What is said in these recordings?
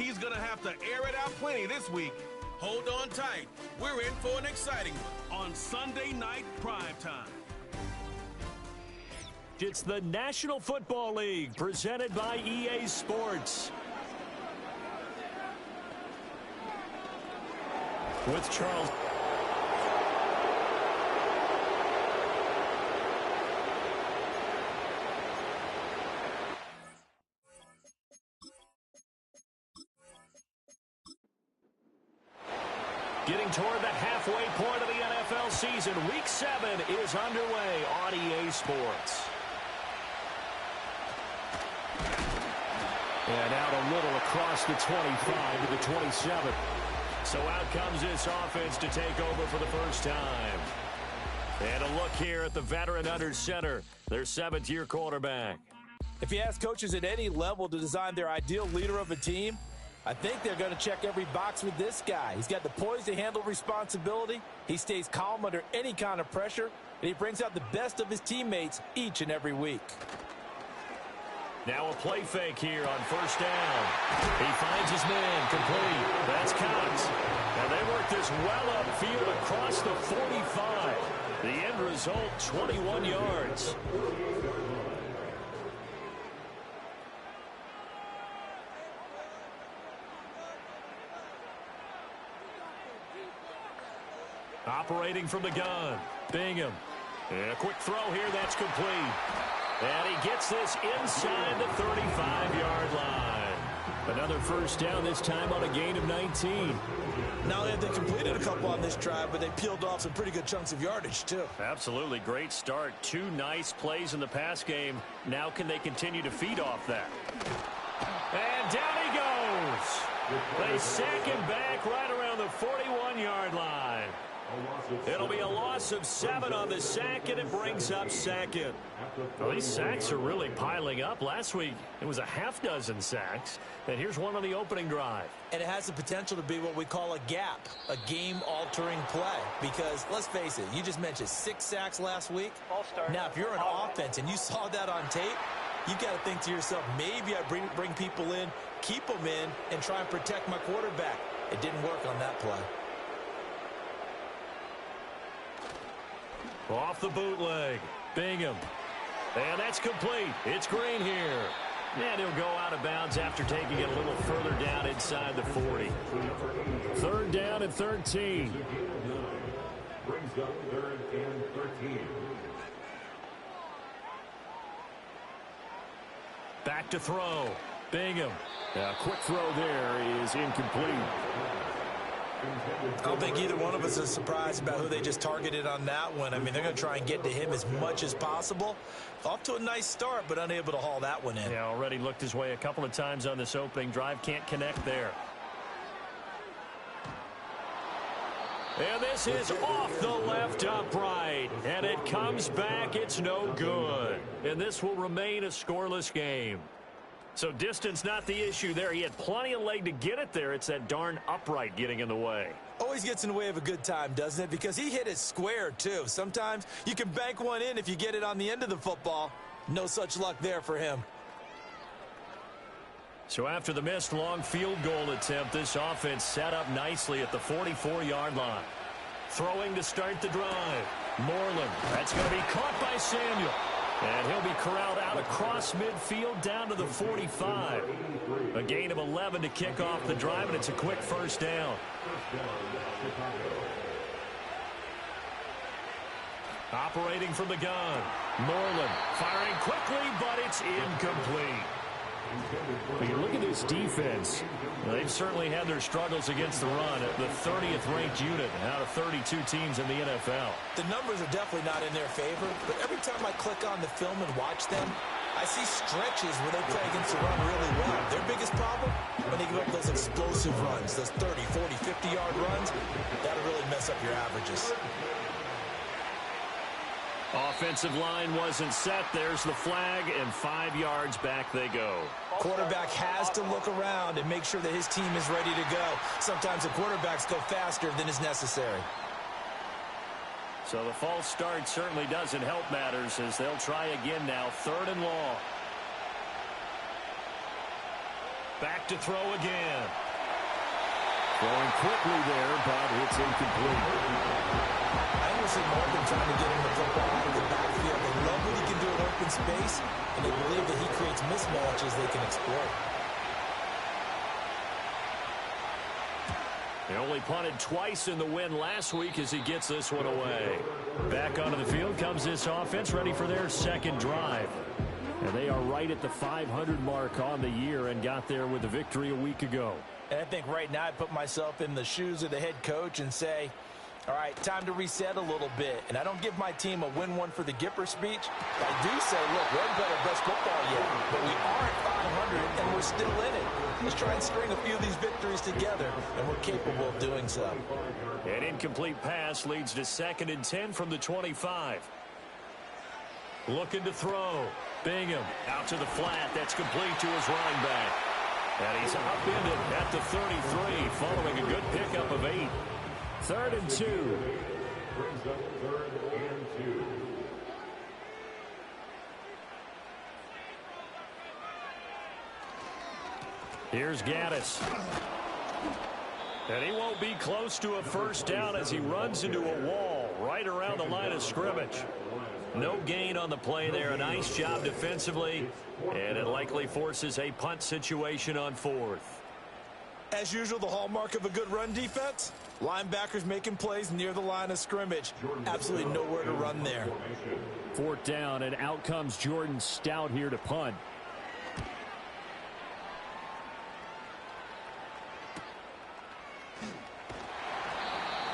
He's going to have to air it out plenty this week. Hold on tight. We're in for an exciting one on Sunday Night Primetime. It's the National Football League presented by EA Sports. With Charles. Getting toward the halfway point of the NFL season, Week 7 is underway on EA Sports. And out a little across the 25 to the 27. So out comes this offense to take over for the first time. And a look here at the veteran under center, their 7th-year quarterback. If you ask coaches at any level to design their ideal leader of a team, I think they're going to check every box with this guy. He's got the poise to handle responsibility. He stays calm under any kind of pressure, and he brings out the best of his teammates each and every week. Now a play fake here on first down. He finds his man complete. That's Cox. And they work this well upfield across the 45. The end result, 21 yards. Operating from the gun, Bingham. And a quick throw here, that's complete. And he gets this inside the 35-yard line. Another first down, this time on a gain of 19. Not only have they completed a couple on this drive, but they peeled off some pretty good chunks of yardage, too. Absolutely, great start. 2 nice plays in the pass game. Now can they continue to feed off that? And down he goes. They sack him back right around the 41-yard line. It'll be a loss of 7 on the sack, and it brings up second. Well, these sacks are really piling up. Last week, it was a half-dozen sacks. And here's one on the opening drive. And it has the potential to be what we call a gap, a game-altering play. Because, let's face it, you just mentioned 6 sacks last week. Now, if you're an offense and you saw that on tape, you've got to think to yourself, maybe I bring people in, keep them in, and try and protect my quarterback. It didn't work on that play. Off the bootleg, Bingham. And that's complete. It's Green here. And he'll go out of bounds after taking it a little further down inside the 40. 3rd down and 13. Brings up 3rd and 13. Back to throw. Bingham. A quick throw there is incomplete. I don't think either one of us is surprised about who they just targeted on that one. I mean, they're going to try and get to him as much as possible. Off to a nice start, but unable to haul that one in. Yeah, already looked his way a couple of times on this opening drive. Can't connect there. And this is off the left upright. And it comes back. It's no good. And this will remain a scoreless game. So distance not the issue there. He had plenty of leg to get it there. It's that darn upright getting in the way. Always gets in the way of a good time, doesn't it? Because he hit it square, too. Sometimes you can bank one in if you get it on the end of the football. No such luck there for him. So after the missed long field goal attempt, this offense set up nicely at the 44-yard line. Throwing to start the drive. Moreland. That's going to be caught by Samuel. And he'll be corralled out across midfield down to the 45. A gain of 11 to kick off the drive, and it's a quick first down. Operating from the gun. Moreland firing quickly, but it's incomplete. When you look at this defense, they've certainly had their struggles against the run at the 30th ranked unit out of 32 teams in the NFL. The numbers are definitely not in their favor, but every time I click on the film and watch them, I see stretches where they play against the run really well. Their biggest problem, when they give up those explosive runs, those 30, 40, 50-yard runs, that'll really mess up your averages. Offensive line wasn't set. There's the flag, and 5 yards back they go. Quarterback has to look around and make sure that his team is ready to go. Sometimes the quarterbacks go faster than is necessary. So the false start certainly doesn't help matters as they'll try again now. 3rd and long. Back to throw again. Throwing quickly there, but it's incomplete. I think we'll see more than trying to get him the football out of the backfield. They love what he can do in open space, and they believe that he creates mismatches they can exploit. They only punted twice in the win last week as he gets this one away. Back onto the field comes this offense, ready for their second drive. And they are right at the 500 mark on the year and got there with a victory a week ago. And I think right now I put myself in the shoes of the head coach and say, all right, time to reset a little bit. And I don't give my team a win one for the Gipper speech. I do say, look, we haven't played our best football yet, but we are at 500 and we're still in it. Let's try and string a few of these victories together, and we're capable of doing so. An incomplete pass leads to 2nd and 10 from the 25. Looking to throw. Bingham out to the flat. That's complete to his running back. And he's upended at the 33 following a good pickup of 8. 3rd and 2. Brings up 3rd and 2. Here's Gaddis. And he won't be close to a first down as he runs into a wall right around the line of scrimmage. No gain on the play there. A nice job defensively. And it likely forces a punt situation on 4th. As usual, the hallmark of a good run defense, linebackers making plays near the line of scrimmage. Absolutely nowhere to run there. 4th down, and out comes Jordan Stout here to punt.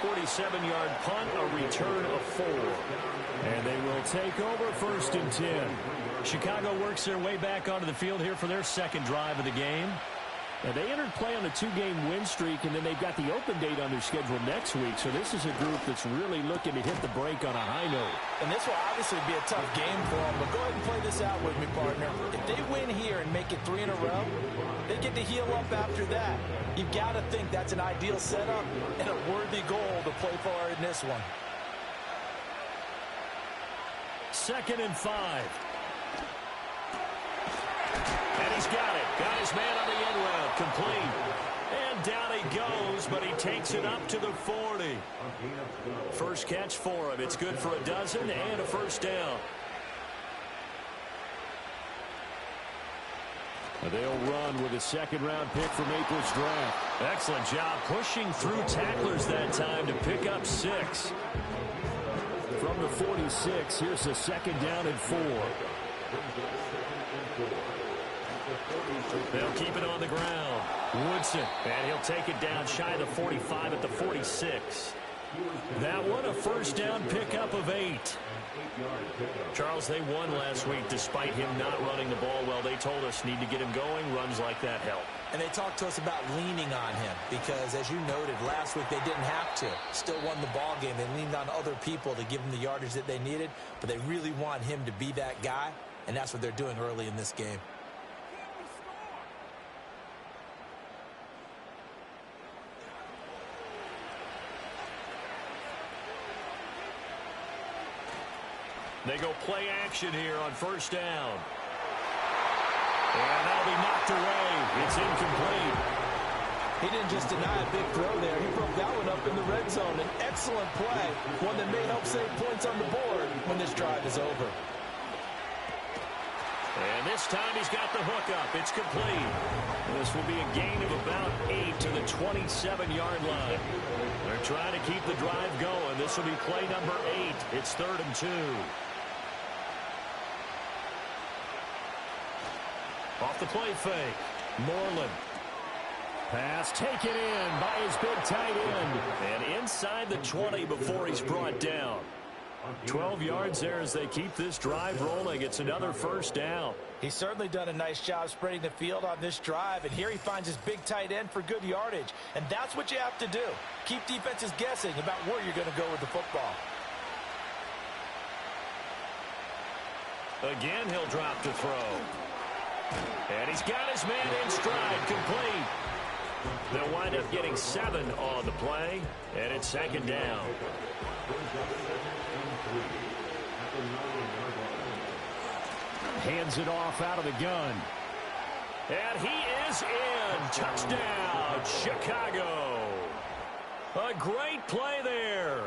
.47-yard punt, a return of 4. And they will take over 1st and 10. Chicago works their way back onto the field here for their second drive of the game. And they entered play on a 2-game win streak, and then they've got the open date on their schedule next week. So this is a group that's really looking to hit the break on a high note. And this will obviously be a tough game for them, but go ahead and play this out with me, partner. If they win here and make it 3 in a row, they get to heal up after that. You've got to think that's an ideal setup and a worthy goal to play for in this one. 2nd and 5. And he's got it. Got his man on the end route. Complete. And down he goes, but he takes it up to the 40. First catch for him. It's good for a dozen and a first down. They'll run with a 2nd-round pick from April's draft. Excellent job pushing through tacklers that time to pick up 6. From the 46, here's a 2nd down and 4. They'll keep it on the ground. Woodson, and he'll take it down shy of the 45 at the 46. That one, a first down pickup of 8. Charles, they won last week despite him not running the ball well. They told us need to get him going. Runs like that help. And they talked to us about leaning on him because, as you noted, last week they didn't have to. Still won the ball game. They leaned on other people to give them the yardage that they needed, but they really want him to be that guy, and that's what they're doing early in this game. They go play action here on first down. And that'll be knocked away. It's incomplete. He didn't just deny a big throw there. He broke that one up in the red zone. An excellent play. One that may help save points on the board when this drive is over. And this time he's got the hook up. It's complete. This will be a gain of about 8 to the 27-yard line. They're trying to keep the drive going. This will be play number 8. It's 3rd and 2. Off the play fake. Moreland. Pass taken in by his big tight end. And inside the 20 before he's brought down. 12 yards there as they keep this drive rolling. It's another first down. He's certainly done a nice job spreading the field on this drive, and here he finds his big tight end for good yardage. And that's what you have to do. Keep defenses guessing about where you're going to go with the football. Again, he'll drop to throw. And he's got his man in stride, complete. They'll wind up getting 7 on the play, and it's 2nd down. Hands it off out of the gun. And he is in. Touchdown, Chicago. A great play there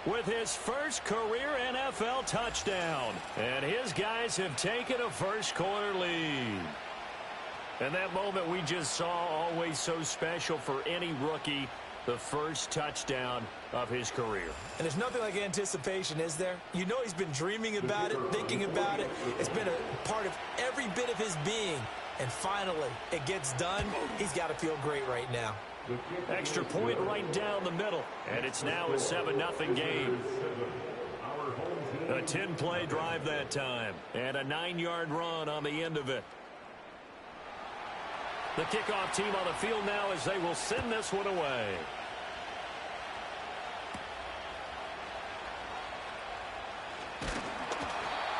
with his first career NFL touchdown. And his guys have taken a first-quarter lead. And that moment we just saw, always so special for any rookie, the first touchdown of his career. And there's nothing like anticipation, is there? You know he's been dreaming about it, thinking about it. It's been a part of every bit of his being. And finally, it gets done. He's got to feel great right now. Extra point right down the middle. And it's now a 7-0 game. A 10-play drive that time. And a 9-yard run on the end of it. The kickoff team on the field now as they will send this one away.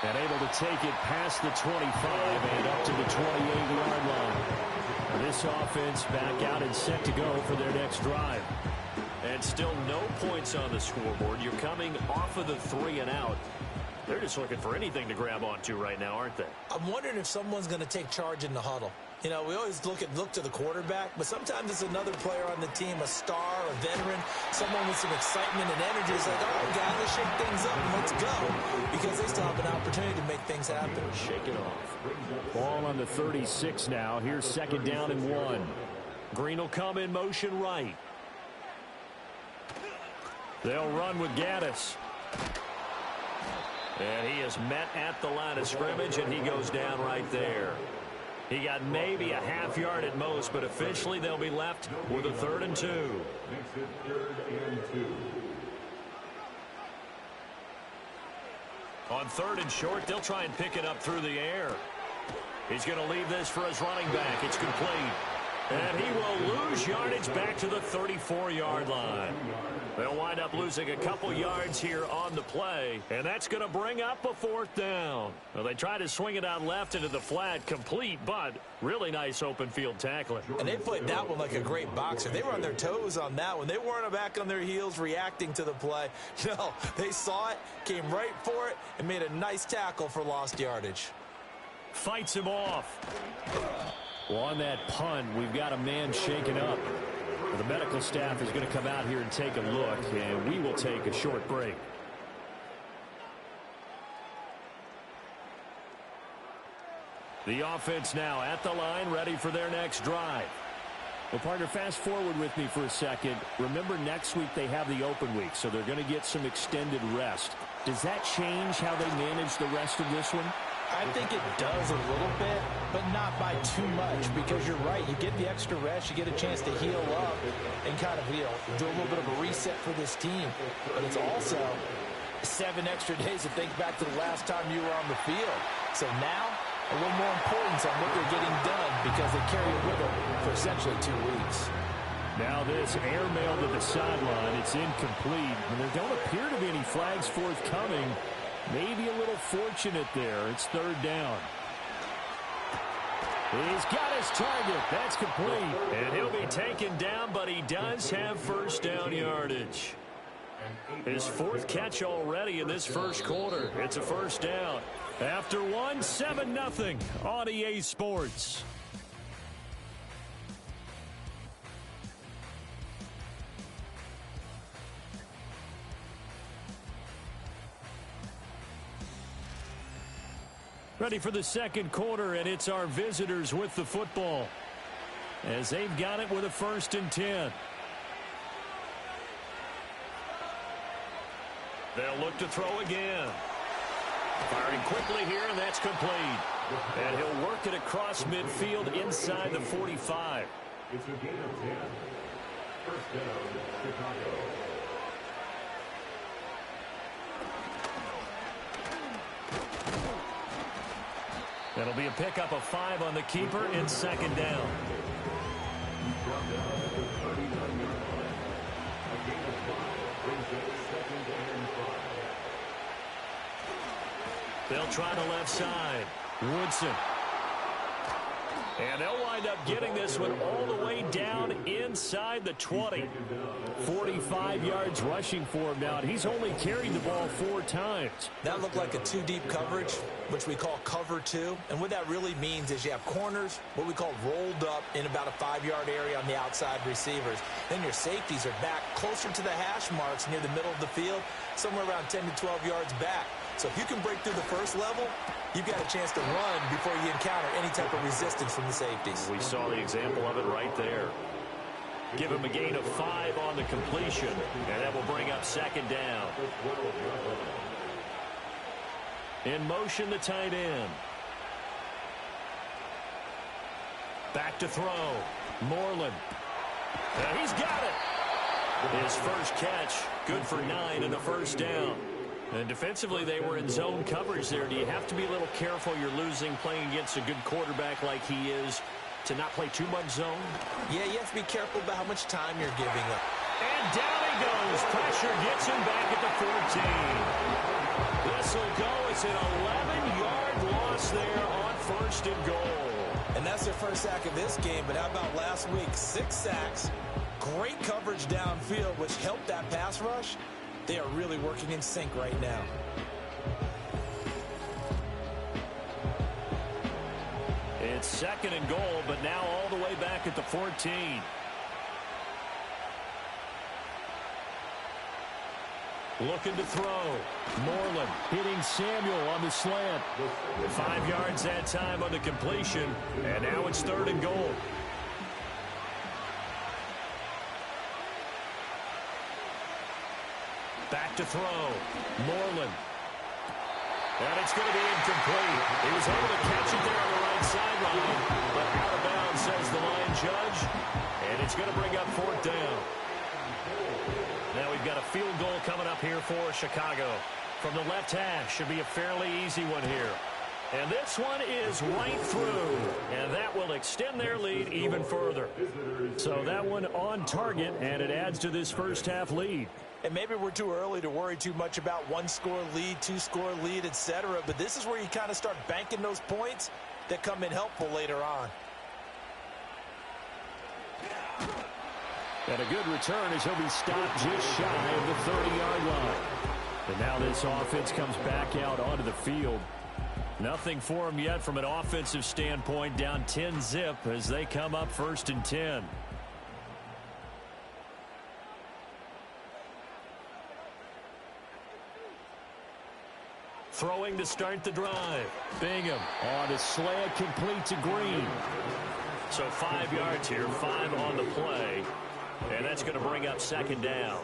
And able to take it past the 25 and up to the 28-yard line. This offense back out and set to go for their next drive. And still no points on the scoreboard. You're coming off of the 3 and out. They're just looking for anything to grab onto right now, aren't they? I'm wondering if someone's going to take charge in the huddle. You know, we always look to the quarterback, but sometimes it's another player on the team, a star, a veteran, someone with some excitement and energy. It's like, all right, guys, let's shake things up and let's go, because they still have an opportunity to make things happen. Shake it off. Ball on the 36 now. Here's 2nd down and 1. Green will come in motion right. They'll run with Gaddis. And he is met at the line of scrimmage, and he goes down right there. He got maybe a half yard at most, but officially they'll be left with a 3rd and 2. Makes it 3rd and 2. On 3rd and short, they'll try and pick it up through the air. He's going to leave this for his running back. It's complete. And he will lose yardage back to the 34-yard line. They'll wind up losing a couple yards here on the play, and that's going to bring up a 4th down. Well, they try to swing it out left into the flat, complete, but really nice open field tackling. And they played that one like a great boxer. They were on their toes on that one. They weren't back on their heels reacting to the play. No, they saw it, came right for it, and made a nice tackle for lost yardage. Fights him off. Well, on that punt, we've got a man shaken up. The medical staff is going to come out here and take a look, and we will take a short break. The offense now at the line, ready for their next drive. Well, partner, fast forward with me for a second. Remember, next week they have the open week, so they're going to get some extended rest. Does that change how they manage the rest of this one? I think it does a little bit, but not by too much, because you're right. You get the extra rest, you get a chance to heal up and kind of, do a little bit of a reset for this team. But it's also 7 extra days to think back to the last time you were on the field. So now, a little more importance on what they're getting done, because they carry it with them for essentially 2 weeks. Now this airmail to the sideline, it's incomplete, and there don't appear to be any flags forthcoming. Maybe a little fortunate there. It's 3rd down. He's got his target. That's complete. And he'll be taken down, but he does have 1st down yardage. His 4th catch already in this first quarter. It's a 1st down. After one, 7-0 on EA Sports. Ready for the 2nd quarter, and it's our visitors with the football, as they've got it with a 1st and 10. They'll look to throw again. Firing quickly here, and that's complete. And he'll work it across midfield inside the 45. It's a gain of 10. 1st down, Chicago. That'll be a pickup of 5 on the keeper in 2nd down. They'll try the left side. Woodson. And they'll wind up getting this one all the way down inside the 20. 45 yards rushing for him now. He's only carried the ball 4 times. That looked like a 2-deep coverage, which we call cover 2. And what that really means is you have corners, what we call rolled up in about a 5-yard area on the outside receivers. Then your safeties are back closer to the hash marks near the middle of the field, somewhere around 10 to 12 yards back. So if you can break through the first level, you've got a chance to run before you encounter any type of resistance from the safeties. We saw the example of it right there. Give him a gain of 5 on the completion, and that will bring up second down. In motion, the tight end. Back to throw. Moreland. And he's got it. His first catch, good for 9 and a first down. And defensively, they were in zone coverage there. Do you have to be a little careful? You're losing playing against a good quarterback like he is to not play too much zone? Yeah, you have to be careful about how much time you're giving up. And down he goes. Pressure gets him back at the 14. This will go. It's an 11-yard loss there on first and goal. And that's their first sack of this game. But how about last week? 6 sacks, great coverage downfield, which helped that pass rush. They are really working in sync right now. It's second and goal, but now all the way back at the 14. Looking to throw. Moreland hitting Samuel on the slant. 5 yards that time on the completion, and now it's third and goal. Back to throw. Moreland. And it's going to be incomplete. He was able to catch it there on the right sideline, but out of bounds, says the line judge. And it's going to bring up fourth down. Now we've got a field goal coming up here for Chicago. From the left hash, should be a fairly easy one here. And this one is right through, and that will extend their lead even further. So that one on target, and it adds to this first half lead. And maybe we're too early to worry too much about 1-score lead, 2-score lead, etc. But this is where you kind of start banking those points that come in helpful later on. And a good return as he'll be stopped just shy of the 30-yard line. And now this offense comes back out onto the field. Nothing for them yet from an offensive standpoint, down 10-zip as they come up first and 10. Throwing to start the drive. Bingham on a slant, complete to Green. So 5 yards here, 5 on the play. And that's going to bring up second down.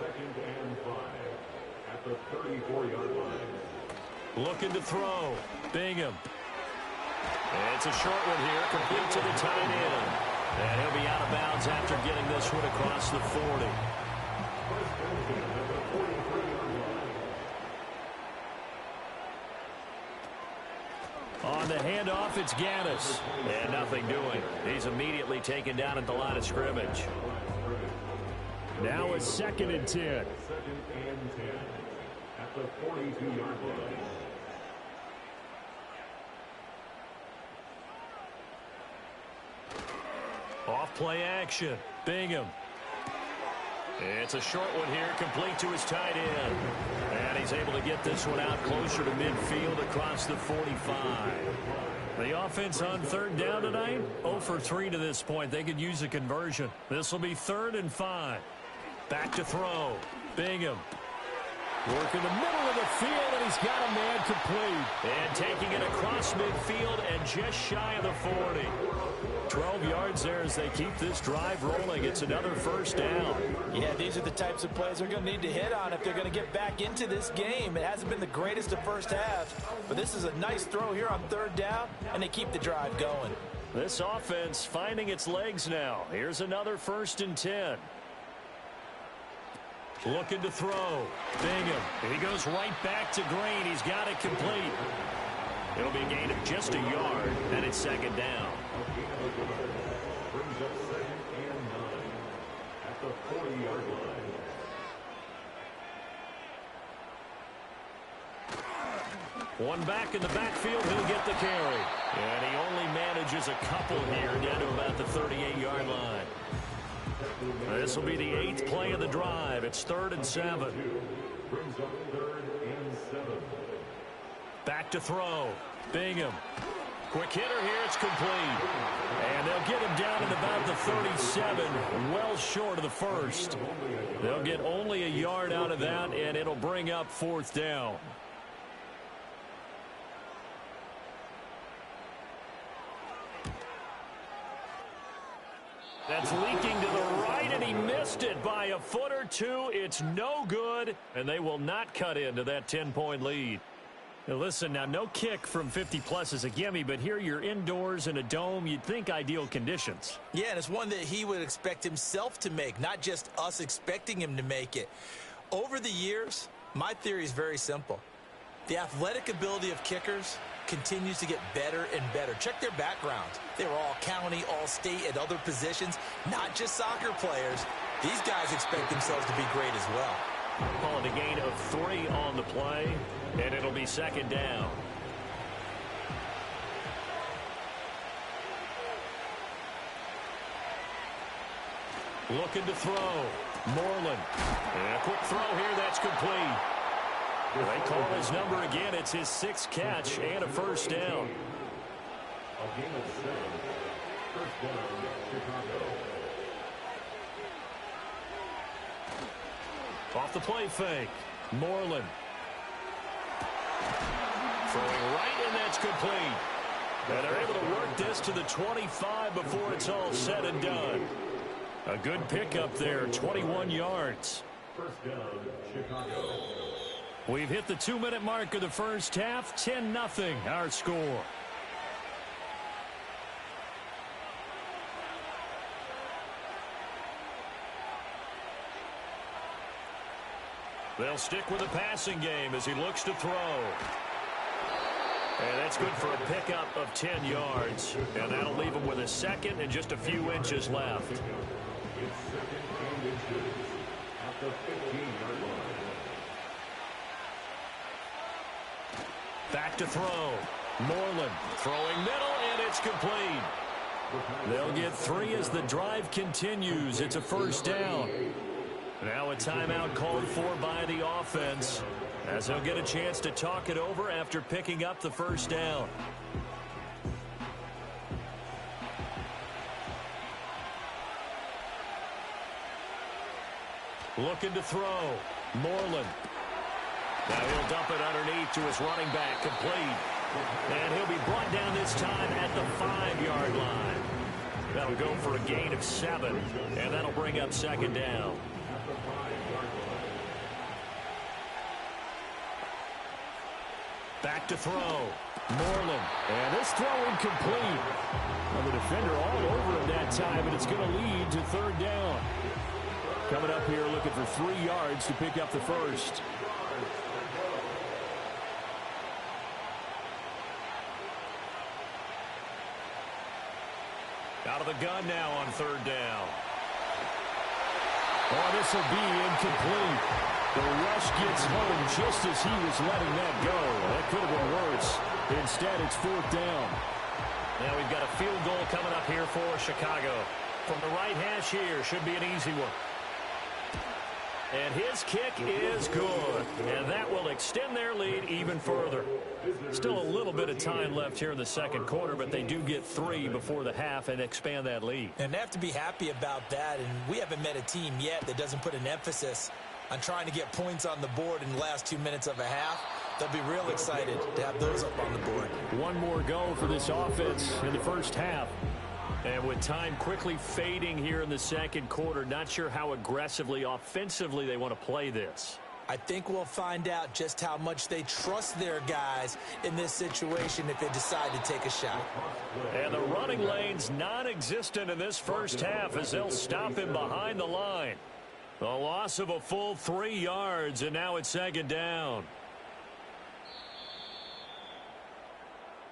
At the 34-yard line. Looking to throw. Bingham. And it's a short one here, complete to the tight end. And he'll be out of bounds after getting this one across the 40. On the handoff, it's Gaddis. And nothing doing. He's immediately taken down at the line of scrimmage. Now it's second and 10. Second and 10 at the 42-yard line. Off play action. Bingham. It's a short one here, complete to his tight end. And he's able to get this one out closer to midfield across the 45. The offense on third down tonight, 0 for 3 to this point. They could use a conversion. This will be 3rd and 5. Back to throw. Bingham. Work in the middle of the field, and he's got a man complete. And taking it across midfield and just shy of the 40. 12 yards there as they keep this drive rolling. It's another first down. Yeah, these are the types of plays they're going to need to hit on if they're going to get back into this game. It hasn't been the greatest of first halves, but this is a nice throw here on third down, and they keep the drive going. This offense finding its legs now. Here's another 1st and 10. Looking to throw. Bingham. He goes right back to Green. He's got it complete. It'll be a gain of just a yard, and it's second down. Brings up 2nd and 9 at the 40-yard line. One back in the backfield, he'll get the carry. And he only manages a couple here down to about the 38-yard line. This will be the 8th play of the drive. It's 3rd and 7. Back to throw. Bingham. Quick hitter here. It's complete. And they'll get him down at about the 37, well short of the first. They'll get only a yard out of that, and it'll bring up 4th down. That's leaking to the right, and he missed it by a foot or two. It's no good, and they will not cut into that 10-point lead. Now listen, now no kick from 50-plus is a gimme, but here you're indoors in a dome. You'd think ideal conditions. Yeah, and it's one that he would expect himself to make, not just us expecting him to make it. Over the years, my theory is very simple. The athletic ability of kickers continues to get better and better. Check their backgrounds. They were all county, all state at other positions, not just soccer players. These guys expect themselves to be great as well. Call it a gain of 3 on the play, and it'll be 2nd down. Looking to throw. Moreland. And a quick throw here. That's complete. They call his number again. It's his 6th catch and a 1st down. A gain of 7. 1st down, Chicago. Off the play fake. Moreland. Throwing right, and that's complete. And they're able to work this to the 25 before it's all said and done. A good pickup there, 21 yards. 1st down, Chicago. We've hit the 2-minute mark of the first half. 10-0 our score. They'll stick with the passing game as he looks to throw. And that's good for a pickup of 10 yards. And that'll leave him with a 2nd and just a few inches left. It's 2nd and inches at the 15-yard line. Back to throw. Moreland throwing middle, and it's complete. They'll get 3 as the drive continues. It's a 1st down. Now a timeout called for by the offense, as they'll get a chance to talk it over after picking up the 1st down. Looking to throw. Moreland. Now he'll dump it underneath to his running back, complete. And he'll be brought down this time at the 5-yard line. That'll go for a gain of 7, and that'll bring up 2nd down. Back to throw. Moreland. And this throw incomplete. Well, the defender all over him that time, and it's going to lead to 3rd down. Coming up here looking for 3 yards to pick up the 1st. Out of the gun now on 3rd down. Oh, this will be incomplete. The rush gets home just as he was letting that go. That could have been worse. Instead, it's 4th down. Now we've got a field goal coming up here for Chicago. From the right hash here, should be an easy one. And his kick is good. And that will extend their lead even further. Still a little bit of time left here in the 2nd quarter, but they do get 3 before the half and expand that lead. And they have to be happy about that. And we haven't met a team yet that doesn't put an emphasis on trying to get points on the board in the last 2 minutes of a half. They'll be real excited to have those up on the board. One more go for this offense in the first half. And with time quickly fading here in the 2nd quarter, not sure how aggressively, offensively they want to play this. I think we'll find out just how much they trust their guys in this situation if they decide to take a shot. And the running lane's non-existent in this first half as they'll stop him behind the line. The loss of a full 3 yards, and now it's 2nd down.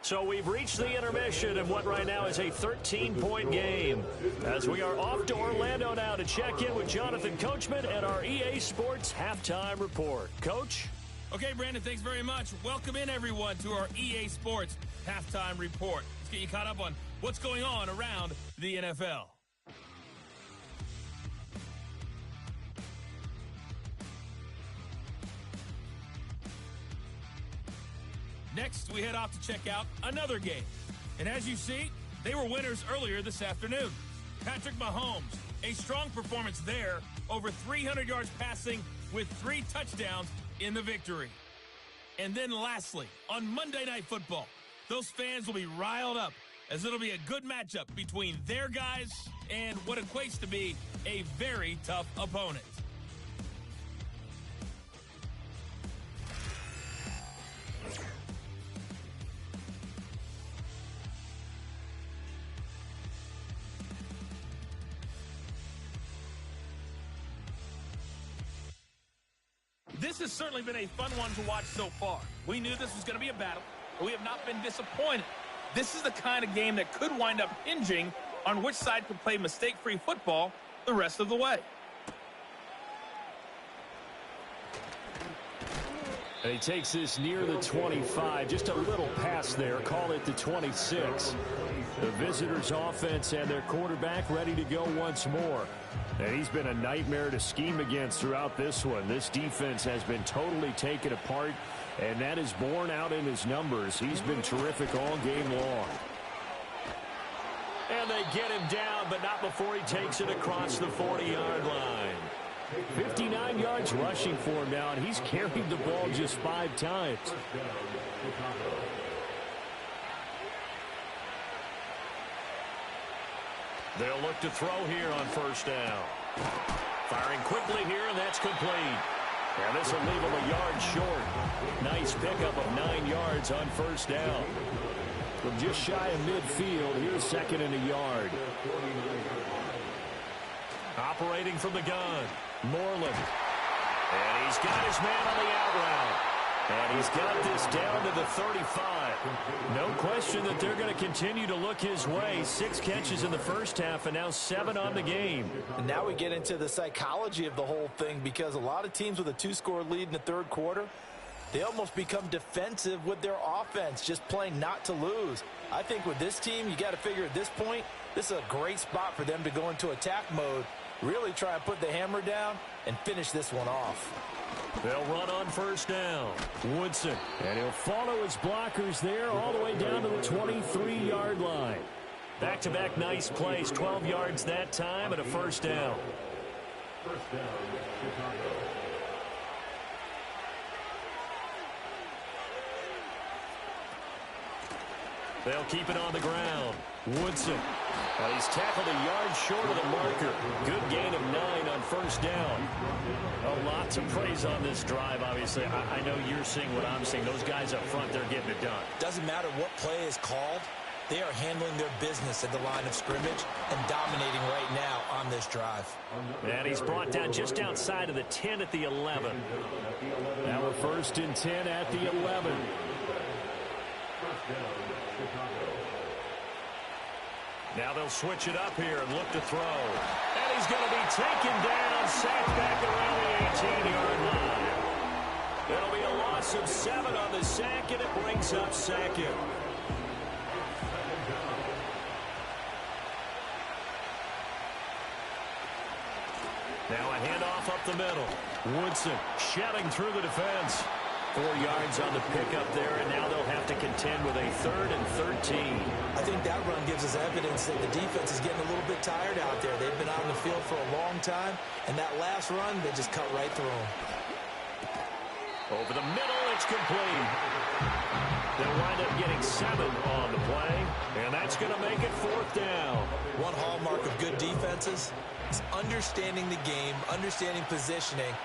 So we've reached the intermission of what right now is a 13-point game. As we are off to Orlando now to check in with Jonathan Coachman and our EA Sports Halftime Report. Coach? Okay, Brandon, thanks very much. Welcome in, everyone, to our EA Sports Halftime Report. Let's get you caught up on what's going on around the NFL. Next, we head off to check out another game. And as you see, they were winners earlier this afternoon. Patrick Mahomes, a strong performance there, over 300 yards passing with 3 touchdowns in the victory. And then lastly, on Monday Night Football, those fans will be riled up as it'll be a good matchup between their guys and what equates to be a very tough opponent. This has certainly been a fun one to watch so far. We knew this was going to be a battle, but we have not been disappointed. This is the kind of game that could wind up hinging on which side can play mistake-free football the rest of the way. And he takes this near the 25, just a little pass there, call it the 26. The visitors' offense and their quarterback ready to go once more. And he's been a nightmare to scheme against throughout this one. This defense has been totally taken apart, and that is borne out in his numbers. He's been terrific all game long. And they get him down, but not before he takes it across the 40-yard line. 59 yards rushing for him now, and he's carried the ball just 5 times. They'll look to throw here on first down. Firing quickly here, and that's complete. And this will leave him a yard short. Nice pickup of 9 yards on first down. From just shy of midfield, here's second and a yard. Operating from the gun, Moreland. And he's got his man on the out route. And he's got this down to the 35. No question that they're going to continue to look his way. 6 catches in the first half and now 7 on the game. And now we get into the psychology of the whole thing, because a lot of teams with a 2-score lead in the third quarter, they almost become defensive with their offense, just playing not to lose. I think with this team, you got to figure at this point, this is a great spot for them to go into attack mode, really try and put the hammer down and finish this one off. They'll run on first down. Woodson, and he'll follow his blockers there all the way down to the 23-yard line. Back-to-back nice plays, 12 yards that time and a first down. First down, Chicago. They'll keep it on the ground. Woodson. Well, he's tackled a yard short of the marker. Good gain of 9 on first down. Oh, lots of praise on this drive, obviously. I know you're seeing what I'm seeing. Those guys up front, they're getting it done. Doesn't matter what play is called. They are handling their business at the line of scrimmage and dominating right now on this drive. And he's brought down just outside of the 10 at the 11. Now we're first and 10 at the 11. Now they'll switch it up here and look to throw. And he's going to be taken down, sacked back around the 18-yard line. It'll be a loss of 7 on the sack, and it brings up second. Now a handoff up the middle. Woodson shelling through the defense. 4 yards on the pickup there, and now they'll have to contend with a 3rd and 13. I think that run gives us evidence that the defense is getting a little bit tired out there. They've been out in the field for a long time, and that last run, they just cut right through them. Over the middle, it's complete. They'll wind up getting 7 on the play, and that's going to make it 4th down. One hallmark of good defenses is understanding the game, understanding positioning,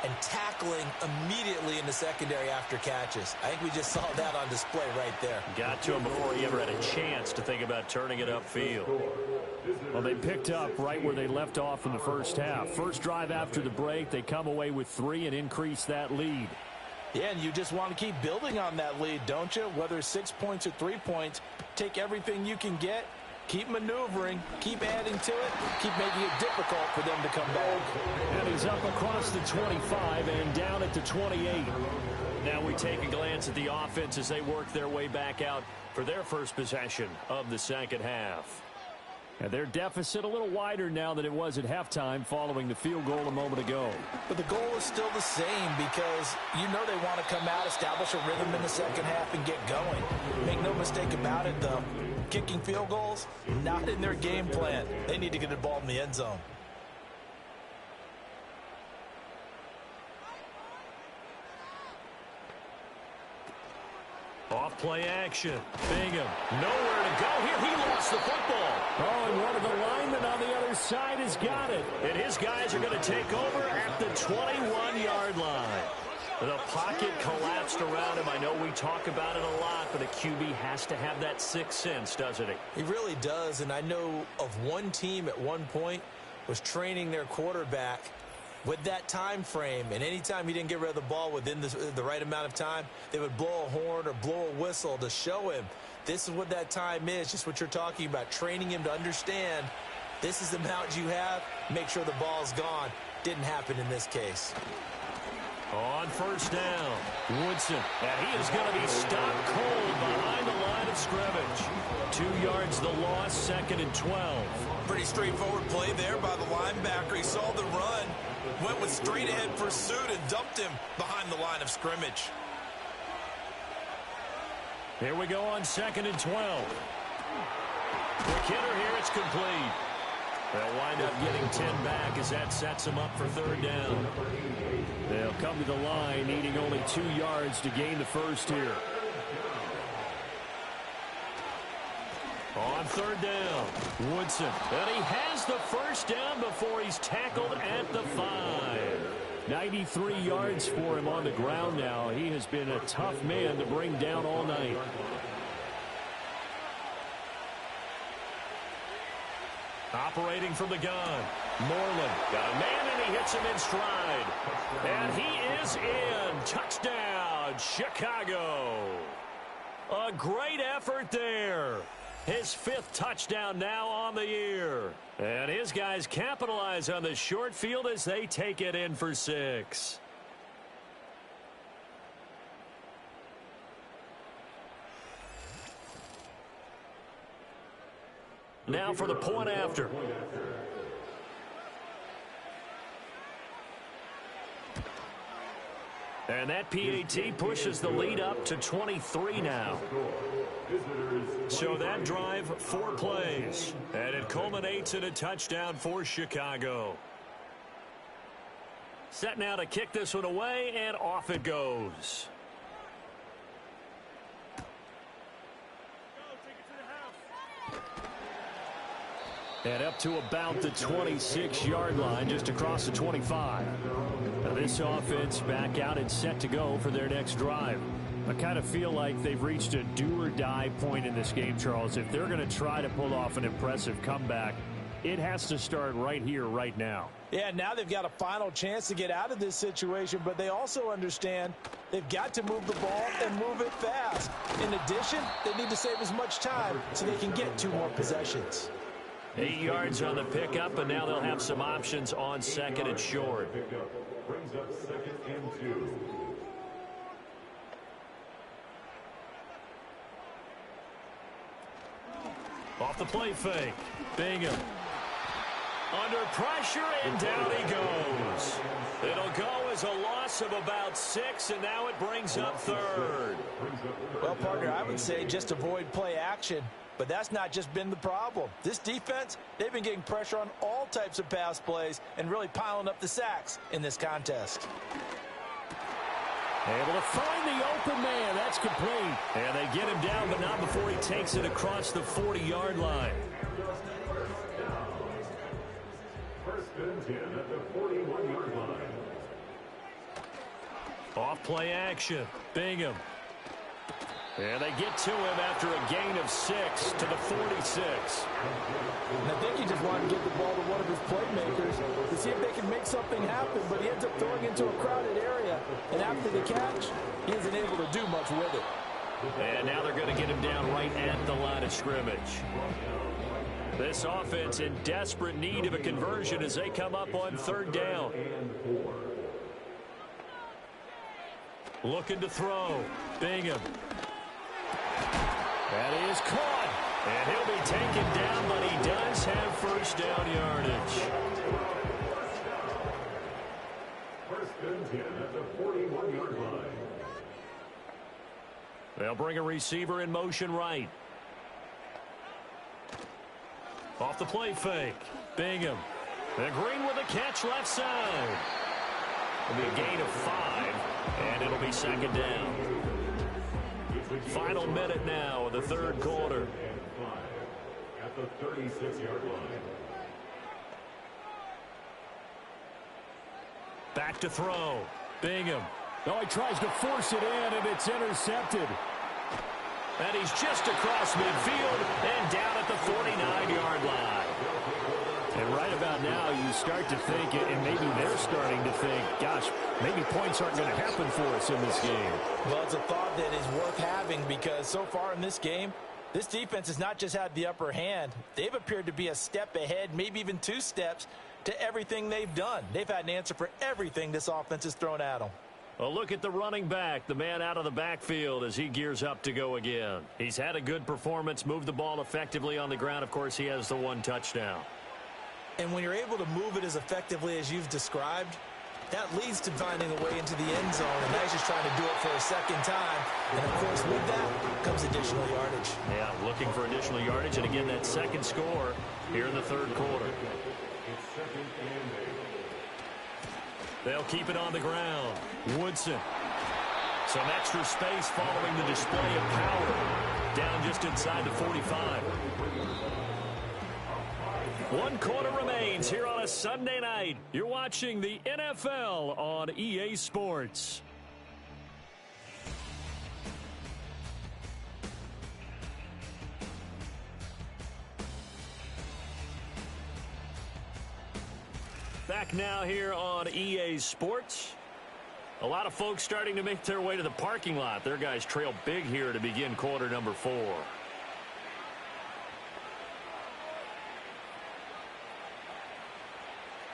and tackling immediately in the secondary after catches. I think we just saw that on display right there. Got to him before he ever had a chance to think about turning it upfield. Well, they picked up right where they left off in the first half. First drive after the break, they come away with 3 and increase that lead. Yeah, and you just want to keep building on that lead, don't you? Whether it's 6 points or 3 points, take everything you can get Keep maneuvering, keep adding to it, keep making it difficult for them to come back. And he's up across the 25 and down at the 28. Now we take a glance at the offense as they work their way back out for their first possession of the second half. And their deficit a little wider now than it was at halftime following the field goal a moment ago. But the goal is still the same because you know they want to come out, establish a rhythm in the second half, and get going. Make no mistake about it, though. Kicking field goals, not in their game plan. They need to get the ball in the end zone. Off play action. Bingham. Nowhere to go here. He lost the football. Oh, and one of the linemen on the other side has got it. And his guys are going to take over at the 21-yard line. The pocket collapsed around him. I know we talk about it a lot, but a QB has to have that sixth sense, doesn't he? He really does, and I know of one team at one point was training their quarterback with that time frame, and anytime he didn't get rid of the ball within the right amount of time, they would blow a horn or blow a whistle to show him this is what that time is, just what you're talking about, training him to understand this is the amount you have, make sure the ball's gone. Didn't happen in this case. On first down, Woodson, and he is going to be stopped cold behind the line of scrimmage. 2 yards the loss, 2nd and 12. Pretty straightforward play there by the linebacker. He saw the run, went with straight ahead pursuit and dumped him behind the line of scrimmage. Here we go on 2nd and 12. Quick hitter here, it's complete. They'll wind up getting 10 back as that sets them up for 3rd down. They'll come to the line, needing only 2 yards to gain the first here. On 3rd down, Woodson. And he has the first down before he's tackled at the 5. 93 yards for him on the ground now. He has been a tough man to bring down all night. Operating from the gun, Moreland got a man and he hits him in stride. And he is in. Touchdown, Chicago. A great effort there. His 5th touchdown now on the year. And his guys capitalize on the short field as they take it in for 6. Now for the point after. And that PAT pushes the lead up to 23 now. So that drive, 4 plays. And it culminates in a touchdown for Chicago. Set now to kick this one away, and off it goes. And up to about the 26-yard line, just across the 25. Now this offense back out and set to go for their next drive. I kind of feel like they've reached a do-or-die point in this game, Charles. If they're going to try to pull off an impressive comeback, it has to start right here, right now. Yeah, now they've got a final chance to get out of this situation, but they also understand they've got to move the ball and move it fast. In addition, they need to save as much time so they can get 2 more possessions. 8 yards on the pickup, and now they'll have some options on 2nd and short. Brings up 2nd and 2. Off the play fake. Bingham. Under pressure, and down he goes. It'll go as a loss of about 6, and now it brings up 3rd. Well, partner, I would say just avoid play action. But that's not just been the problem. This defense, they've been getting pressure on all types of pass plays and really piling up the sacks in this contest. Able to find the open man. That's complete. And they get him down, but not before he takes it across the 40-yard line. 1st and 10 at the 41-yard line. Off play action. Bingham. And they get to him after a gain of 6 to the 46. And I think he just wanted to get the ball to one of his playmakers to see if they can make something happen, but he ends up throwing into a crowded area. And after the catch, he isn't able to do much with it. And now they're going to get him down right at the line of scrimmage. This offense in desperate need of a conversion as they come up on third down. Looking to throw. Bingham. That is caught. And he'll be taken down, but he does have first down yardage. First and 10 at the 41-yard line. They'll bring a receiver in motion right. Off the play fake. Bingham. And Green with a catch left side. It'll be a gain of 5, and it'll be second down. Final minute now of the third quarter. At the 36-yard line. Back to throw. Bingham. Oh, he tries to force it in, and it's intercepted. And he's just across midfield and down at the 49-yard line. And right about now, you start to think, and maybe they're starting to think, gosh, maybe points aren't going to happen for us in this game. Well, it's a thought that is worth having because so far in this game, this defense has not just had the upper hand. They've appeared to be a step ahead, maybe even 2 steps to everything they've done. They've had an answer for everything this offense has thrown at them. A look at the running back, the man out of the backfield as he gears up to go again. He's had a good performance, moved the ball effectively on the ground. Of course, he has the 1 touchdown. And when you're able to move it as effectively as you've described, that leads to finding a way into the end zone, and now he's just trying to do it for a second time. And, of course, with that comes additional yardage. Yeah, looking for additional yardage, and again, that second score here in the third quarter. They'll keep it on the ground. Woodson. Some extra space following the display of power. Down just inside the 45. 1 quarter remains here on a Sunday night. You're watching the NFL on EA Sports. Back now here on EA Sports. A lot of folks starting to make their way to the parking lot. Their guys trail big here to begin quarter number 4.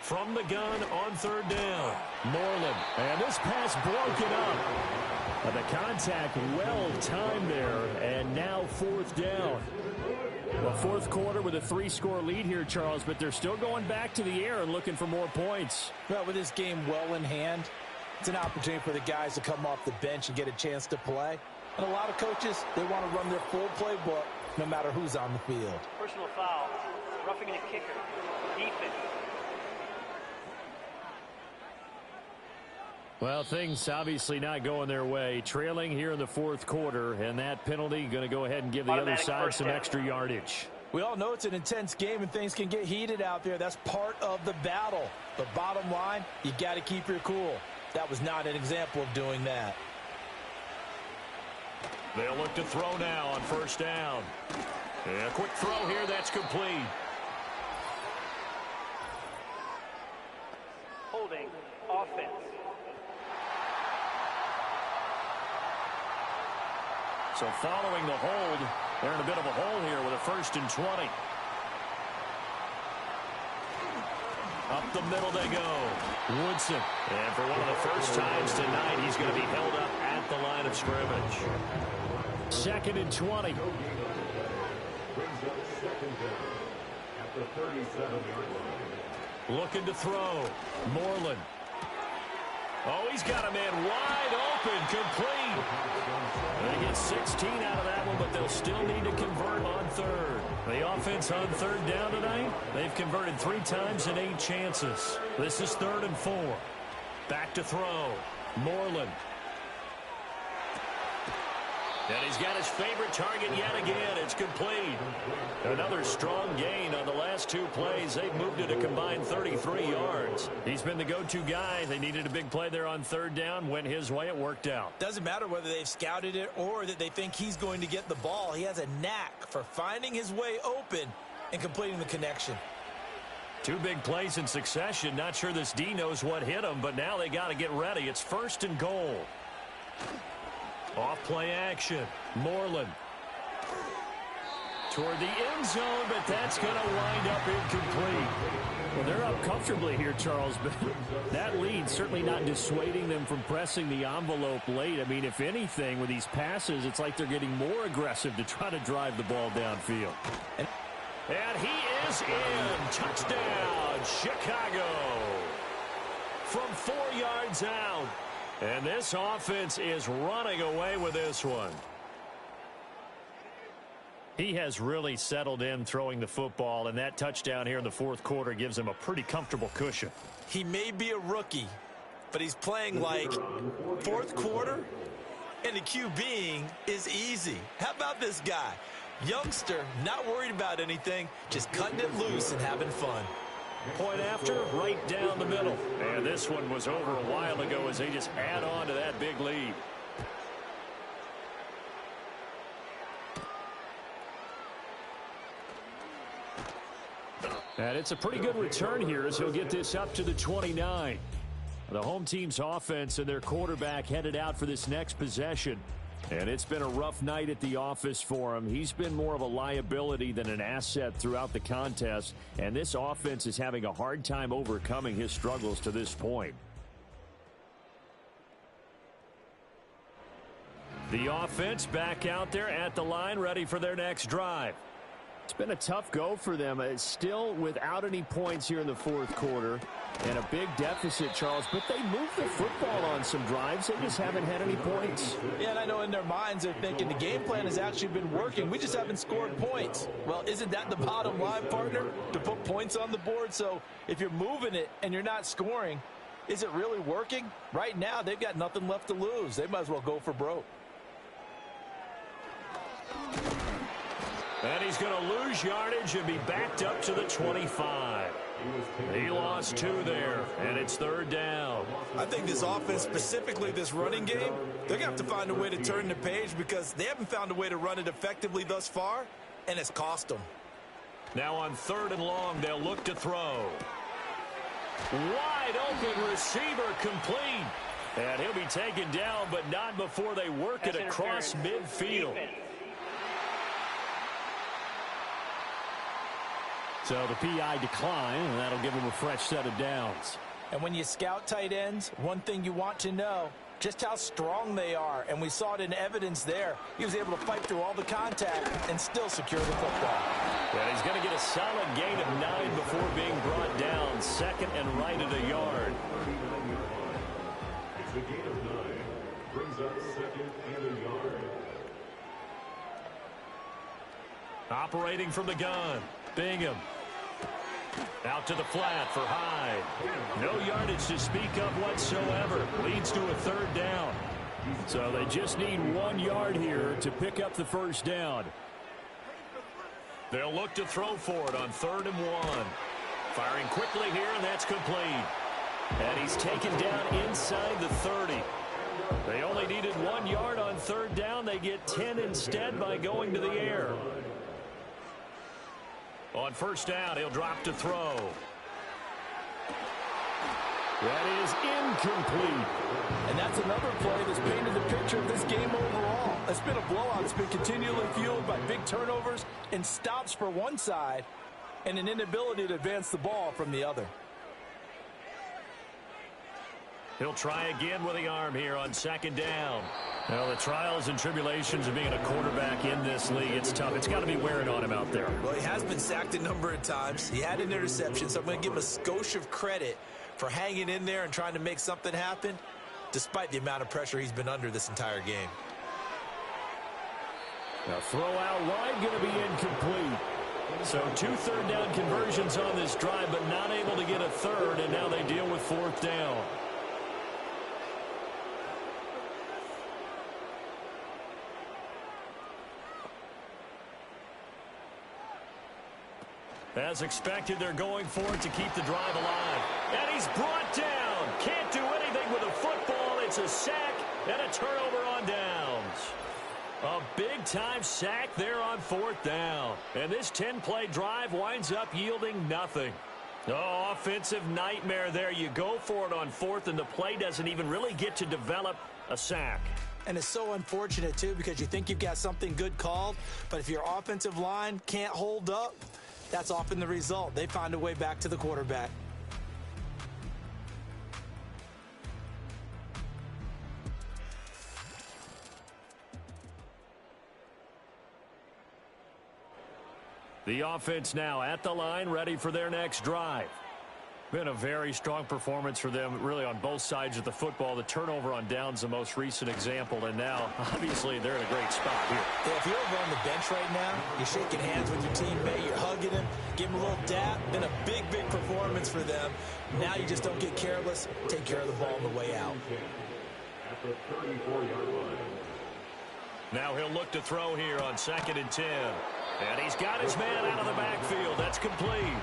From the gun on third down. Moreland. And this pass broken up. But the contact well timed there. And now fourth down. Well, fourth quarter with a 3-score lead here, Charles, but they're still going back to the air and looking for more points. Well, with this game well in hand, it's an opportunity for the guys to come off the bench and get a chance to play. And a lot of coaches, they want to run their full playbook no matter who's on the field. Personal foul, roughing the kicker, defense. Well, things obviously not going their way. Trailing here in the fourth quarter, and that penalty going to go ahead and give the other side some extra yardage. We all know it's an intense game and things can get heated out there. That's part of the battle. But bottom line, you got to keep your cool. That was not an example of doing that. They'll look to throw now on first down. And a quick throw here, that's complete. Holding, offense. So following the hold, they're in a bit of a hole here with a 1st and 20. Up the middle they go. Woodson. And for one of the first times tonight, he's going to be held up at the line of scrimmage. 2nd and 20. Brings up second down at the 37-yard line. Looking to throw. Moreland. Oh, he's got a man wide open, complete. They get 16 out of that one, but they'll still need to convert on third. The offense on third down tonight, they've converted 3 times in 8 chances. This is 3rd and 4. Back to throw. Moreland. And he's got his favorite target yet again. It's complete. Another strong gain on the last 2 plays. They've moved it a combined 33 yards. He's been the go-to guy. They needed a big play there on third down. Went his way. It worked out. Doesn't matter whether they've scouted it or that they think he's going to get the ball. He has a knack for finding his way open and completing the connection. 2 big plays in succession. Not sure this D knows what hit him, but now they got to get ready. It's 1st and goal. Off play action. Moreland. toward the end zone, but that's going to wind up incomplete. Well, they're up comfortably here, Charles, but that lead certainly not dissuading them from pressing the envelope late. I mean, if anything, with these passes, it's like they're getting more aggressive to try to drive the ball downfield. And he is in. Touchdown, Chicago. From 4 yards out. And this offense is running away with this one. He has really settled in throwing the football, and that touchdown here in the fourth quarter gives him a pretty comfortable cushion. He may be a rookie, but he's playing like fourth quarter, and the QBing is easy. How about this guy? Youngster, not worried about anything, just cutting it loose and having fun. Point after, right down the middle. And this one was over a while ago as they just add on to that big lead. And it's a pretty good return here as he'll get this up to the 29. The home team's offense and their quarterback headed out for this next possession. And it's been a rough night at the office for him. He's been more of a liability than an asset throughout the contest. And this offense is having a hard time overcoming his struggles to this point. The offense back out there at the line, ready for their next drive. It's been a tough go for them. It's still without any points here in the fourth quarter and a big deficit, Charles. But they moved the football on some drives. They just haven't had any points. Yeah, and I know in their minds they're thinking the game plan has actually been working. We just haven't scored points. Well, isn't that the bottom line, partner? To put points on the board? So if you're moving it and you're not scoring, is it really working? Right now, they've got nothing left to lose. They might as well go for broke. And he's going to lose yardage and be backed up to the 25. He lost 2 there, and it's third down. I think this offense, specifically this running game, they're going to have to find a way to turn the page because they haven't found a way to run it effectively thus far, and it's cost them. Now on 3rd and long, they'll look to throw. Wide open receiver complete. And he'll be taken down, but not before they work it across midfield. So the PI decline, and that'll give him a fresh set of downs. And when you scout tight ends, one thing you want to know, just how strong they are. And we saw it in evidence there. He was able to fight through all the contact and still secure the football. And he's going to get a solid gain of 9 before being brought down. 2nd and right at a yard. It's a gain of 9. Brings up 2nd and a yard. Operating from the gun. Bingham. Out to the flat for Hyde. No yardage to speak of whatsoever. Leads to a 3rd down. So they just need 1 yard here to pick up the first down. They'll look to throw for it on 3rd and 1. Firing quickly here, and that's complete. And he's taken down inside the 30. They only needed 1 yard on 3rd down. They get 10 instead by going to the air. On 1st down, he'll drop to throw. That is incomplete. And that's another play that's painted the picture of this game overall. It's been a blowout. It's been continually fueled by big turnovers and stops for one side and an inability to advance the ball from the other. He'll try again with the arm here on 2nd down. Well, the trials and tribulations of being a quarterback in this league, it's tough. It's got to be wearing on him out there. Well, he has been sacked a number of times. He had an interception, so I'm going to give him a skosh of credit for hanging in there and trying to make something happen, despite the amount of pressure he's been under this entire game. Now throw out wide, going to be incomplete. So 2 3rd down conversions on this drive, but not able to get a 3rd, and now they deal with 4th down. As expected, they're going for it to keep the drive alive. And he's brought down. Can't do anything with a football. It's a sack and a turnover on downs. A big-time sack there on 4th down. And this 10-play drive winds up yielding nothing. Oh, offensive nightmare there. You go for it on 4th, and the play doesn't even really get to develop a sack. And it's so unfortunate, too, because you think you've got something good called, but if your offensive line can't hold up, that's often the result. They find a way back to the quarterback. The offense now at the line, ready for their next drive. Been a very strong performance for them, really, on both sides of the football. The turnover on downs, the most recent example, and now, obviously, they're in a great spot here. Yeah, if you're over on the bench right now, you're shaking hands with your teammate, you're hugging him, give him a little dap. Been a big, big performance for them. Now you just don't get careless. Take care of the ball on the way out. At the 34-yard line. Now he'll look to throw here on 2nd and 10. And he's got his man out of the backfield. That's complete.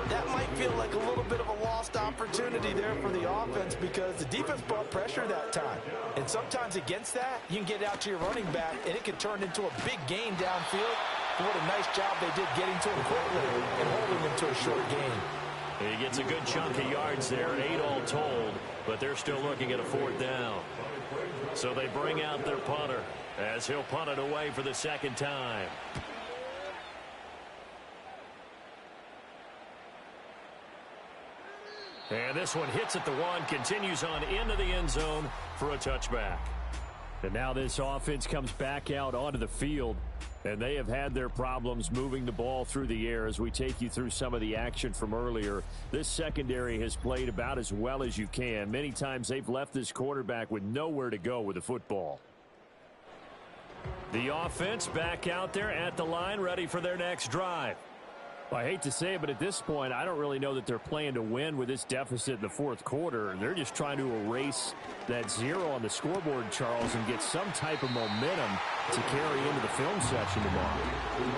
That might feel like a little bit of a lost opportunity there for the offense because the defense brought pressure that time. And sometimes against that, you can get out to your running back, and it can turn into a big gain downfield. But what a nice job they did getting to him quickly and holding him to a short gain. He gets a good chunk of yards there, 8 all told, but they're still looking at a 4th down. So they bring out their punter as he'll punt it away for the 2nd time. And this one hits at the 1, continues on into the end zone for a touchback. And now this offense comes back out onto the field, and they have had their problems moving the ball through the air. As we take you through some of the action from earlier, this secondary has played about as well as you can. Many times they've left this quarterback with nowhere to go with the football. The offense back out there at the line, ready for their next drive. I hate to say it, but at this point, I don't really know that they're playing to win with this deficit in the 4th quarter. They're just trying to erase that 0 on the scoreboard, Charles, and get some type of momentum to carry into the film session tomorrow.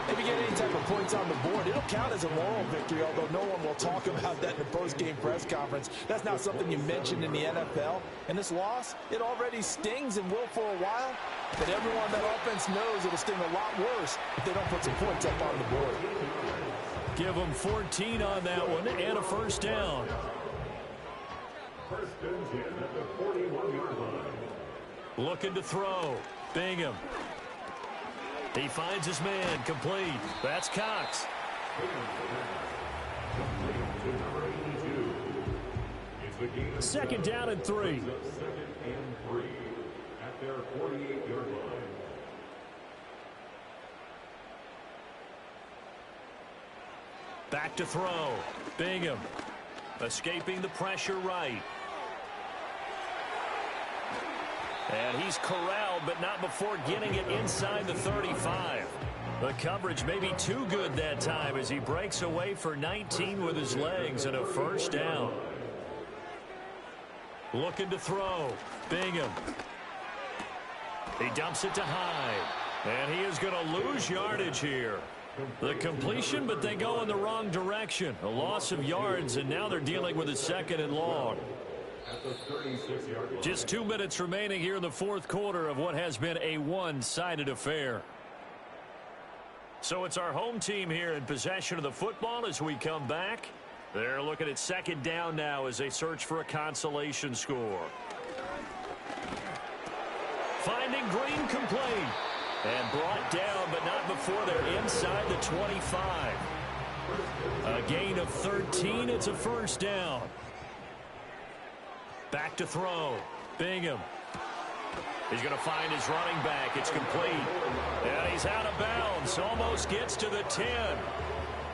If you get any type of points on the board, it'll count as a moral victory, although no one will talk about that in the post-game press conference. That's not something you mentioned in the NFL. And this loss, it already stings and will for a while. But everyone on that offense knows it'll sting a lot worse if they don't put some points up on the board. Give them 14 on that one and a 1st down. 1st and 10 at the 41-yard line. Looking to throw. Bingham. He finds his man. Complete. That's Cox. It's 2nd down and 3. 2nd and 3 at their 48-yard line. Back to throw. Bingham. Escaping the pressure right. And he's corralled, but not before getting it inside the 35. The coverage may be too good that time as he breaks away for 19 with his legs and a 1st down. Looking to throw. Bingham. He dumps it to Hyde. And he is going to lose yardage here. The completion, but they go in the wrong direction. A loss of yards, and now they're dealing with a 2nd and long. Just 2 minutes remaining here in the 4th quarter of what has been a one-sided affair. So it's our home team here in possession of the football as we come back. They're looking at 2nd down now as they search for a consolation score. Finding Green complete. And brought down, but not before they're inside the 25. A gain of 13. It's a 1st down. Back to throw. Bingham. He's going to find his running back. It's complete. And he's out of bounds. Almost gets to the 10.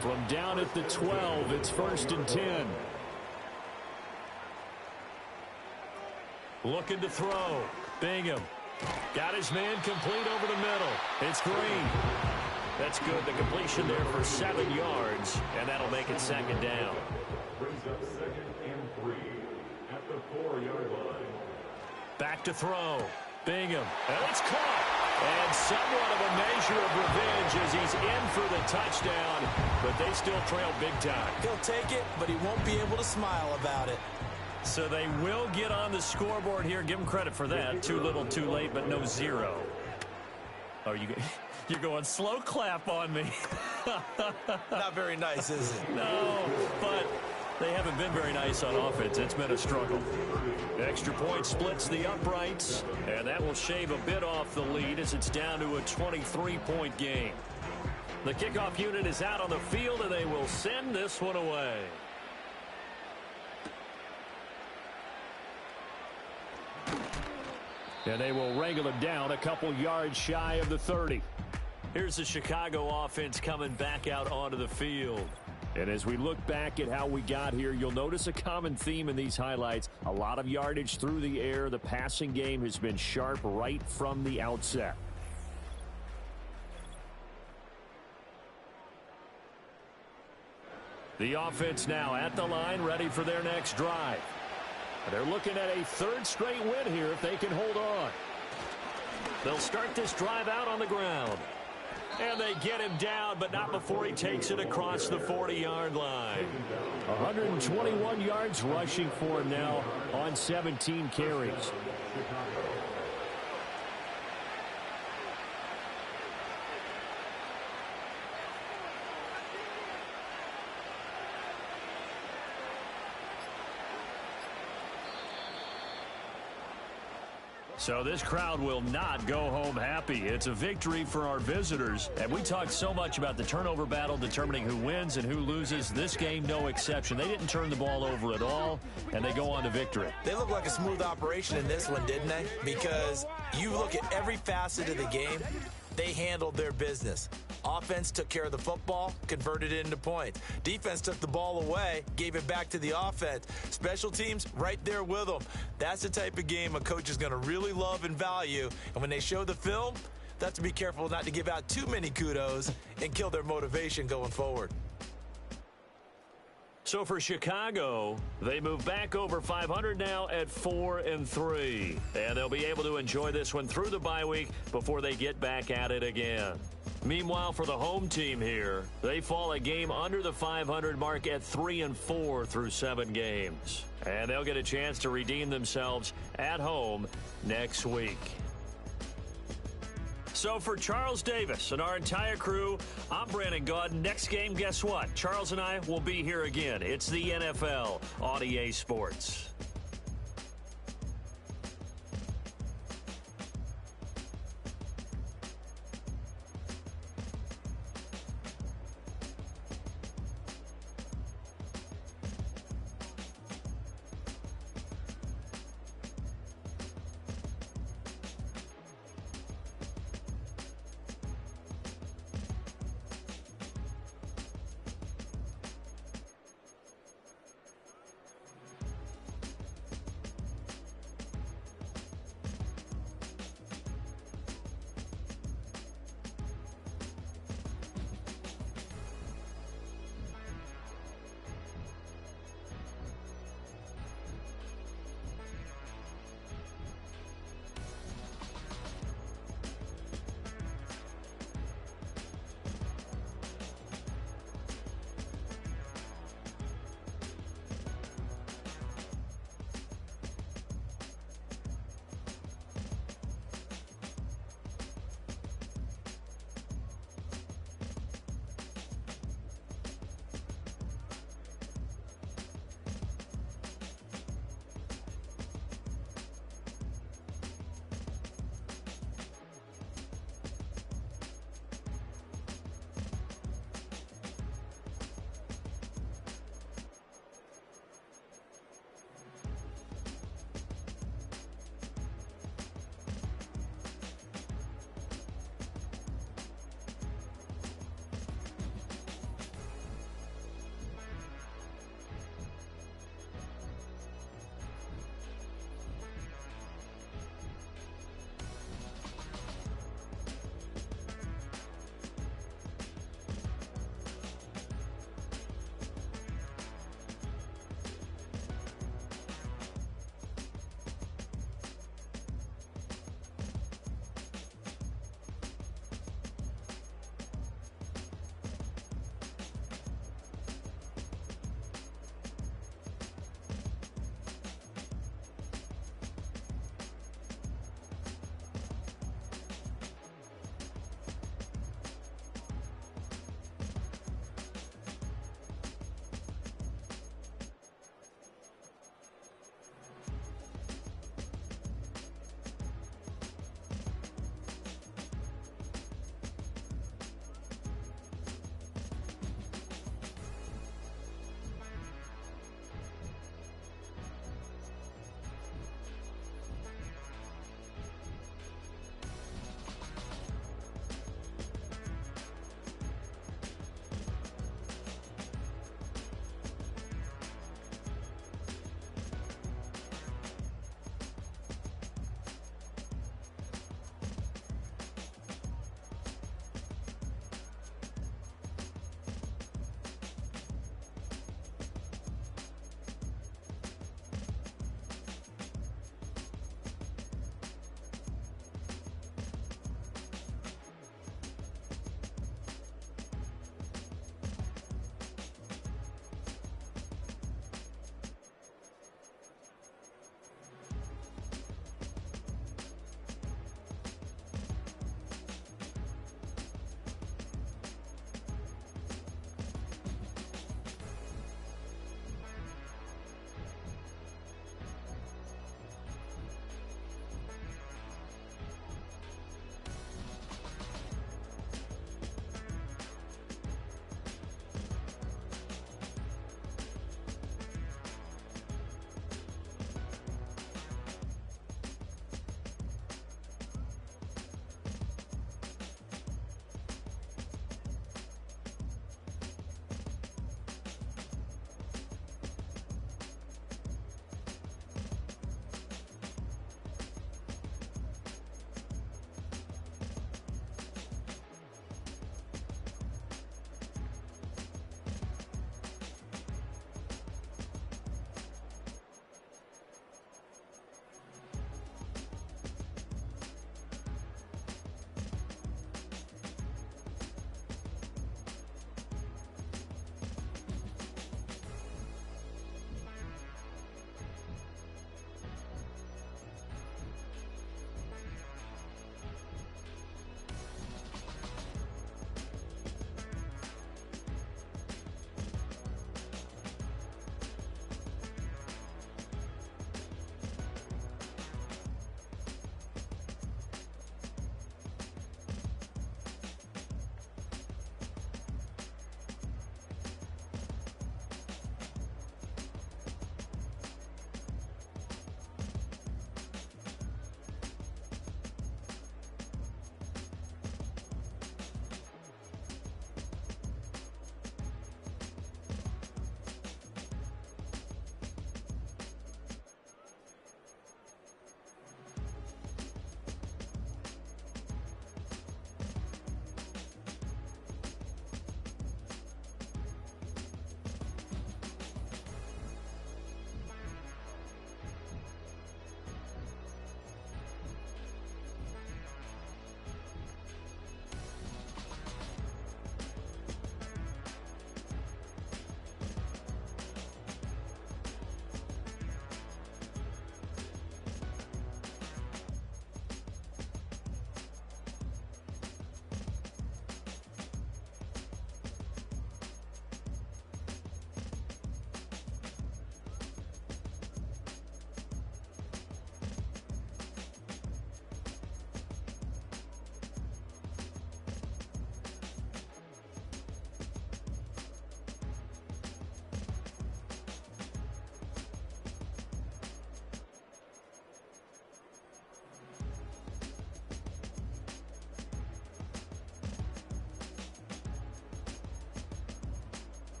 From down at the 12, it's 1st and 10. Looking to throw. Bingham. Got his man complete over the middle. It's Green. That's good. The completion there for 7 yards, and that'll make it 2nd down. Brings up 2nd and 3 at the 4-yard line. Back to throw. Bingham. And it's caught. And somewhat of a measure of revenge as he's in for the touchdown, but they still trail big time. He'll take it, but he won't be able to smile about it. So they will get on the scoreboard here. Give them credit for that. Too little, too late, but no 0. Oh, you're going slow clap on me. Not very nice, is it? No, but They haven't been very nice on offense. It's been a struggle. Extra point splits the uprights, and that will shave a bit off the lead as it's down to a 23-point game. The kickoff unit is out on the field, and they will send this one away. And they will wrangle him down a couple yards shy of the 30. Here's the Chicago offense coming back out onto the field. And as we look back at how we got here, you'll notice a common theme in these highlights. A lot of yardage through the air. The passing game has been sharp right from the outset. The offense now at the line, ready for their next drive. They're looking at a third straight win here if they can hold on. They'll start this drive out on the ground. And they get him down, but not before he takes it across the 40-yard line. 121 yards rushing for him now on 17 carries. So this crowd will not go home happy. It's a victory for our visitors. And we talked so much about the turnover battle determining who wins and who loses. This game, no exception. They didn't turn the ball over at all, and they go on to victory. They look like a smooth operation in this one, didn't they? Because you look at every facet of the game, they handled their business. Offense took care of the football, converted it into points. Defense took the ball away, gave it back to the offense. Special teams, right there with them. That's the type of game a coach is going to really love and value. And when they show the film, they have to be careful not to give out too many kudos and kill their motivation going forward. So for Chicago, they move back over 500 now at 4-3. And they'll be able to enjoy this one through the bye week before they get back at it again. Meanwhile, for the home team here, they fall a game under the 500 mark at 3-4 through 7 games. And they'll get a chance to redeem themselves at home next week. So for Charles Davis and our entire crew, I'm Brandon Gaudin. Next game, guess what? Charles and I will be here again. It's the NFL on EA Sports.